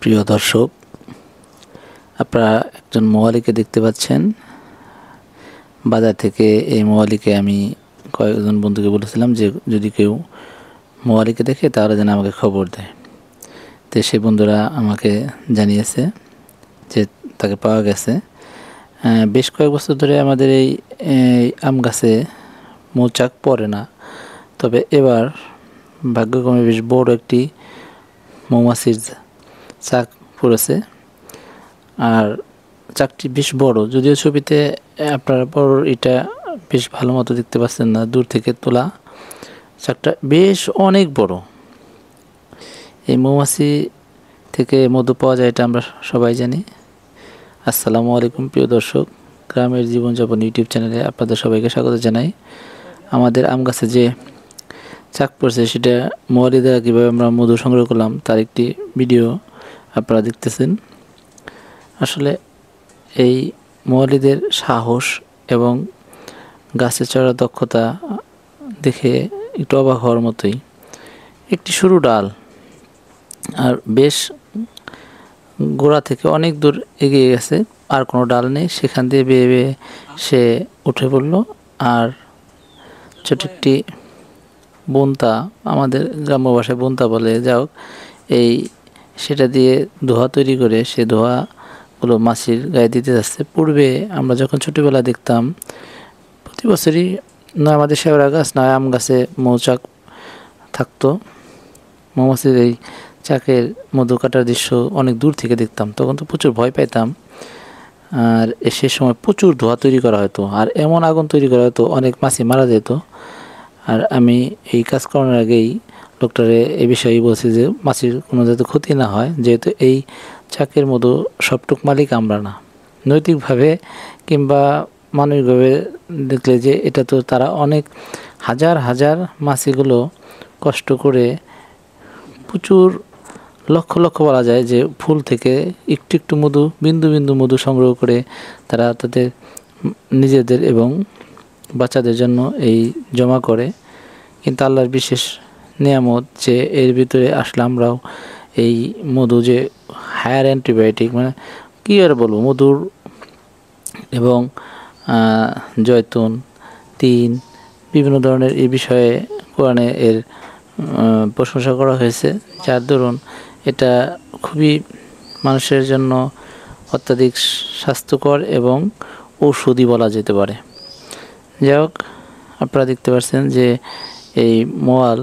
প্রিয় দর্শক, আপনারা একজন মৌয়ালিকে দেখতে পাচ্ছেন। বাজার থেকে এই মৌয়ালিকে আমি কয়েকজন বন্ধুকে বলেছিলাম যে যদি কেউ মৌয়ালিকে দেখে তাহলে যেন আমাকে খবর দেয়। তো সেই বন্ধুরা আমাকে জানিয়েছে যে তাকে পাওয়া গেছে। বেশ কয়েক বছর ধরে আমাদের এই আম গাছে মৌচাক পড়ে না, তবে এবার ভাগ্যক্রমে বেশ বড় একটি মৌমাছির চাক পড়েছে। আর চাকটি বেশ বড়, যদিও ছবিতে আপনারা বড় এটা বেশ ভালো মতো দেখতে পাচ্ছেন না, দূর থেকে তোলা চাকটা বেশ অনেক বড়। এই মৌমাছি থেকে মধু পাওয়া যায় এটা আমরা সবাই জানি। আসসালামু আলাইকুম প্রিয় দর্শক, গ্রামের জীবনযাপন ইউটিউব চ্যানেলে আপনাদের সবাইকে স্বাগত জানাই। আমাদের আম গাছে যে চাক পড়ছে সেটা মৌয়ালি দ্বারা কীভাবে আমরা মধু সংগ্রহ করলাম তার একটি ভিডিও আপনারা দেখতেছেন। আসলে এই মৌয়ালিদের সাহস এবং গাছে চড়ার দক্ষতা দেখে একটু অবাক হওয়ার মতোই। একটি সরু ডাল আর বেশ গোড়া থেকে অনেক দূর এগিয়ে গেছে, আর কোনো ডাল নেই, সেখান দিয়ে বেয়ে বেয়ে সে উঠে পড়ল। আর ছোট একটি বুনতা, আমাদের গ্রাম্য ভাষায় বুনতা বলে, যাও এই সেটা দিয়ে ধোঁয়া তৈরি করে সে ধোঁয়াগুলো মাছির গায়ে দিতে যাচ্ছে। পূর্বে আমরা যখন ছোটোবেলা দেখতাম প্রতি বছরই নয় আমাদের শেওড়া গাছ নয় আম গাছে মৌচাক থাকতো। মৌমাছির এই চাকের মধু কাটার দৃশ্য অনেক দূর থেকে দেখতাম, তখন তো প্রচুর ভয় পাইতাম। আর সে সময় প্রচুর ধোঁয়া তৈরি করা হতো, আর এমন আগুন তৈরি করা হতো অনেক মাছি মারা যেত। আর আমি এই কাজ করার আগেই ডক্টরে এই বিষয়েই বলছি যে মাছির কোনো যাতে ক্ষতি না হয়, যেহেতু এই চাকের মধু সবটুক মালিক আমরা না। নৈতিকভাবে কিংবা মানবিকভাবে দেখলে যে এটা তো তারা অনেক হাজার হাজার মাছিগুলো কষ্ট করে প্রচুর লক্ষ লক্ষ বলা যায় যে ফুল থেকে একটু একটু মধু, বিন্দু বিন্দু মধু সংগ্রহ করে তারা তাদের নিজেদের এবং বাচ্চাদের জন্য এই জমা করে। কিন্তু আল্লাহর বিশেষ নিয়ামত যে এর ভিতরে আসলে আমরাও এই মধু যে হায়ার অ্যান্টিবায়োটিক, মানে কী আর বলবো, মধুর এবং জয়তুন, তিন, বিভিন্ন ধরনের এই বিষয়ে কোরআনে এর প্রশংসা করা হয়েছে, যার দরুন এটা খুবই মানুষের জন্য অত্যাধিক স্বাস্থ্যকর এবং ঔষধি বলা যেতে পারে। যাই হোক, আপনারা দেখতে পাচ্ছেন যে এই মৌয়াল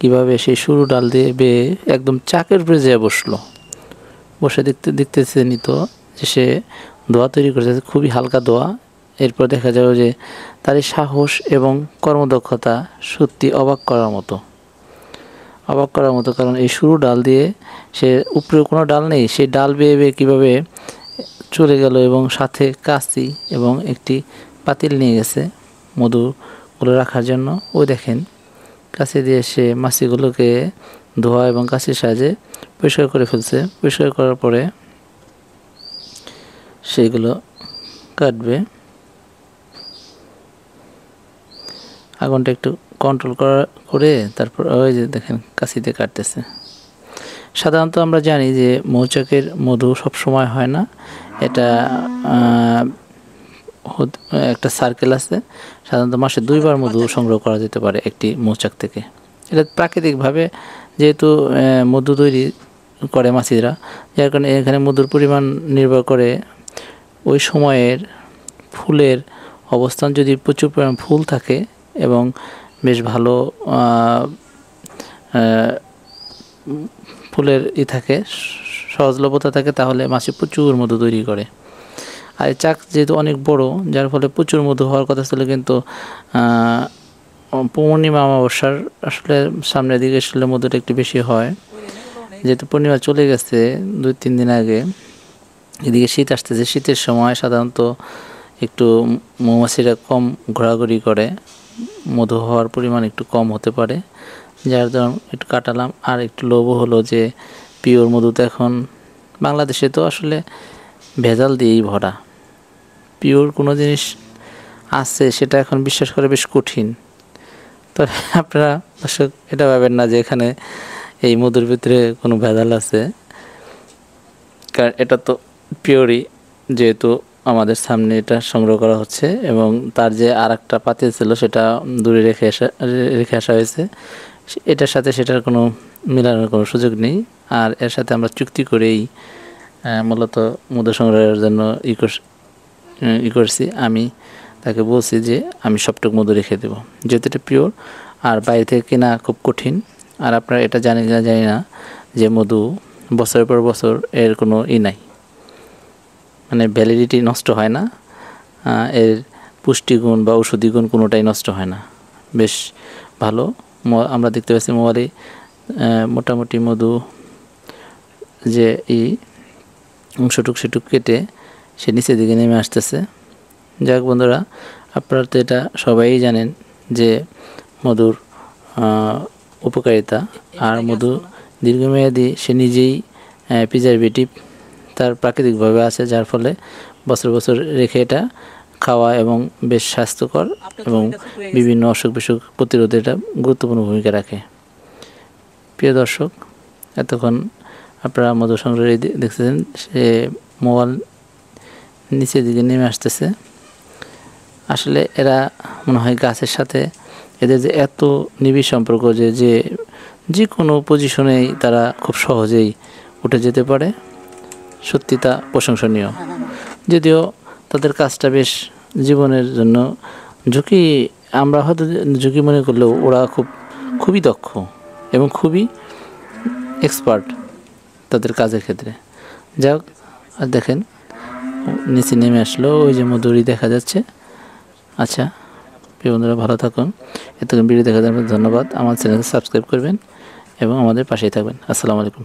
কীভাবে সেই সরু ডাল দিয়ে বেয়ে একদম চাকের উপরে যেয়ে বসে দেখতেছেনই তো যে সে দোয়া তৈরি করেছে, খুবই হালকা দোয়া। এরপর দেখা যাবে যে তার এই সাহস এবং কর্মদক্ষতা সত্যি অবাক করার মতো, কারণ এই সরু ডাল দিয়ে সে, উপরে কোনো ডাল নেই, সেই ডাল বেয়ে বেয়ে কীভাবে চলে গেল এবং সাথে কাঁচি এবং একটি পাতিল নিয়ে গেছে মধুগুলো রাখার জন্য। ওই দেখেন কাঁচি দিয়ে সে মাছিগুলোকে ধোয়া এবং কাঁচির সাহায্যে পরিষ্কার করে ফেলছে। পরিষ্কার করার পরে সেইগুলো কাটবে। আগুনটা একটু কন্ট্রোল করে তারপর ওই যে দেখেন কাঁচিতে কাটতেছে। সাধারণত আমরা জানি যে মৌচাকের মধু সব সময় হয় না, এটা একটা সার্কেল আছে। সাধারণত মাসে 2 বার মধু সংগ্রহ করা যেতে পারে একটি মৌচাক থেকে। এটা প্রাকৃতিকভাবে যেহেতু মধু তৈরি করে মাছিরা, যার কারণে এখানে মধুর পরিমাণ নির্ভর করে ওই সময়ের ফুলের অবস্থান। যদি প্রচুর পরিমাণ ফুল থাকে এবং বেশ ভালো ফুলের থাকে, সহজলভ্যতা থাকে, তাহলে মাছি প্রচুর মধু তৈরি করে। আর এই চাক যেহেতু অনেক বড়, যার ফলে প্রচুর মধু হওয়ার কথা ছিল, কিন্তু পূর্ণিমা অমাবস্যার আসলে সামনের দিকে আসলে মধুটা একটু বেশি হয়। যেহেতু পূর্ণিমা চলে গেছে 2-3 দিন আগে, এদিকে শীত আসতেছে, শীতের সময় সাধারণত একটু মৌমাছিরা কম ঘোরাঘুরি করে, মধু হওয়ার পরিমাণ একটু কম হতে পারে, যার জন্য একটু কাটালাম। আর একটু লোভও হলো যে পিওর মধু তো এখন বাংলাদেশে তো আসলে ভেজাল দিয়েই ভরা, পিওর কোনো জিনিস আছে সেটা এখন বিশ্বাস করা বেশ কঠিন। তবে আপনারা দর্শক এটা ভাবেন না যে এখানে এই মধুর ভিতরে কোনো ভেজাল আছে। কারণ এটা তো পিওরই, যেহেতু আমাদের সামনে এটা সংগ্রহ করা হচ্ছে এবং তার যে আর একটা পাতিল ছিল সেটা দূরে রেখে আসা হয়েছে। এটার সাথে সেটার কোনো মিলানোর কোনো সুযোগ নেই। আর এর সাথে আমরা চুক্তি করেই মূলত মধু সংগ্রহের জন্য করছি। আমি তাকে বলছি যে আমি সবটুকু মধু রেখে দেবো, যেহেতু এটা পিওর। আর বাইরে থেকে কেনা খুব কঠিন। আর আপনারা এটা জানি না যে মধু বছরের পর বছর এর কোনো নাই, মানে ভ্যালিডিটি নষ্ট হয় না, এর পুষ্টিগুণ বা ঔষধি গুণ কোনোটাই নষ্ট হয় না, বেশ ভালো। আমরা দেখতে পাচ্ছি মোবাইলে মোটামুটি মধু যে অংশটুক সেটুক কেটে সে নিচের দিকে নেমে আসতেছে। যাক বন্ধুরা, আপনারা তো এটা সবাই জানেন যে মধুর উপকারিতা। আর মধু দীর্ঘমেয়াদী সে নিজেই প্রিজারভেটিভ তার প্রাকৃতিকভাবে আছে, যার ফলে বছর বছর রেখে এটা খাওয়া এবং বেশ স্বাস্থ্যকর এবং বিভিন্ন অসুখ বিসুখ প্রতিরোধে এটা গুরুত্বপূর্ণ ভূমিকা রাখে। প্রিয় দর্শক, এতক্ষণ আপনারা মধু সংগ্রহে দেখতেছেন সে মোবাইল নিচের দিকে নেমে আসতেছে। আসলে এরা মনে হয় গাছের সাথে এদের যে এত নিবিড় সম্পর্ক যে কোনো পজিশনেই তারা খুব সহজেই উঠে যেতে পারে, সত্যি তা প্রশংসনীয়। যদিও তাদের কাজটা বেশ জীবনের জন্য ঝুঁকি, আমরা হয়তো ঝুঁকি মনে করলেও ওরা খুবই দক্ষ এবং খুবই এক্সপার্ট তাদের কাজের ক্ষেত্রে। যাক, আর দেখেন নিচে নেমে আসলো, ওই যে মধুরি দেখা যাচ্ছে। আচ্ছা প্রিয় বন্ধুরা, ভালো থাকুন। এতক্ষণ ভিডিও দেখার জন্য ধন্যবাদ। আমার চ্যানেলকে সাবস্ক্রাইব করবেন এবং আমাদের পাশেই থাকবেন। আসসালামু আলাইকুম।